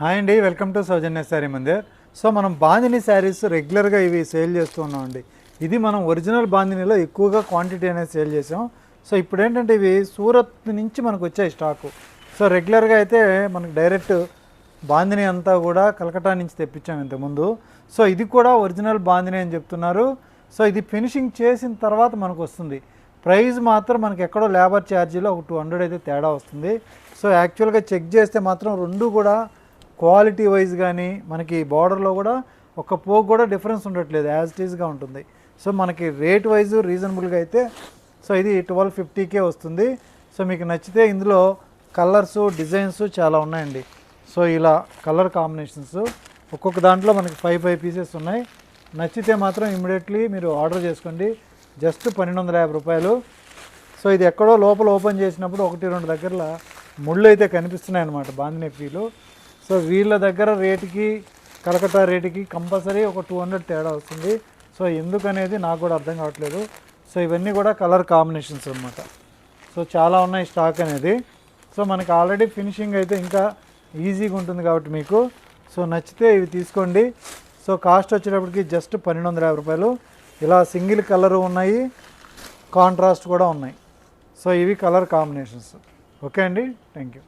Hi అండి, welcome to Soujanya sari Mandir. So మనం బాందిని శారీస్ రెగ్యులర్గా ఇవి సేల్ చేస్తూ ఉన్నామండి. ఇది మనం ఒరిజినల్ బాందినిలో ఎక్కువగా క్వాంటిటీ అనేది సేల్ చేసాం. సో ఇప్పుడు ఏంటంటే ఇవి సూరత్ నుంచి మనకు వచ్చాయి స్టాకు. సో రెగ్యులర్గా అయితే మనకు డైరెక్ట్ బాందిని అంతా కూడా కలకటా నుంచి తెప్పించాం ఇంతకుముందు. సో ఇది కూడా ఒరిజినల్ బాందిని అని చెప్తున్నారు. సో ఇది ఫినిషింగ్ చేసిన తర్వాత మనకు వస్తుంది. ప్రైస్ మాత్రం మనకి ఎక్కడో లేబర్ ఛార్జీలో ఒక 200 అయితే తేడా వస్తుంది. సో యాక్చువల్గా చెక్ చేస్తే మాత్రం రెండు కూడా క్వాలిటీ వైజ్ కానీ మనకి బార్డర్లో కూడా ఒక పోగు కూడా డిఫరెన్స్ ఉండట్లేదు, యాజ్ ఇట్ ఈస్గా ఉంటుంది. సో మనకి రేట్ వైజ్ రీజనబుల్గా అయితే సో ఇది 1250కే వస్తుంది. సో మీకు నచ్చితే ఇందులో కలర్స్ డిజైన్స్ చాలా ఉన్నాయండి. సో ఇలా కలర్ కాంబినేషన్స్ ఒక్కొక్క దాంట్లో మనకి 5 పీసెస్ ఉన్నాయి. నచ్చితే మాత్రం ఇమ్మీడియట్లీ మీరు ఆర్డర్ చేసుకోండి. జస్ట్ 1250 రూపాయలు. సో ఇది ఎక్కడో లోపల ఓపెన్ చేసినప్పుడు 1-2 దగ్గరల ముళ్ళు అయితే కనిపిస్తున్నాయి అన్నమాట బాందిని ఫీలు. సో వీళ్ళ దగ్గర రేటుకి కలకత్తా రేటుకి కంపల్సరీ ఒక 200 తేడా వస్తుంది. సో ఎందుకనేది నాకు కూడా అర్థం కావట్లేదు. సో ఇవన్నీ కూడా కలర్ కాంబినేషన్స్ అనమాట. సో చాలా ఉన్నాయి స్టాక్ అనేది. సో మనకి ఆల్రెడీ ఫినిషింగ్ అయితే ఇంకా ఈజీగా ఉంటుంది కాబట్టి మీకు సో నచ్చితే ఇవి తీసుకోండి. సో కాస్ట్ వచ్చేటప్పటికి జస్ట్ 1250 రూపాయలు. ఇలా సింగిల్ కలరు ఉన్నాయి, కాంట్రాస్ట్ కూడా ఉన్నాయి. సో ఇవి కలర్ కాంబినేషన్స్. ఓకే అండి, థ్యాంక్ యూ.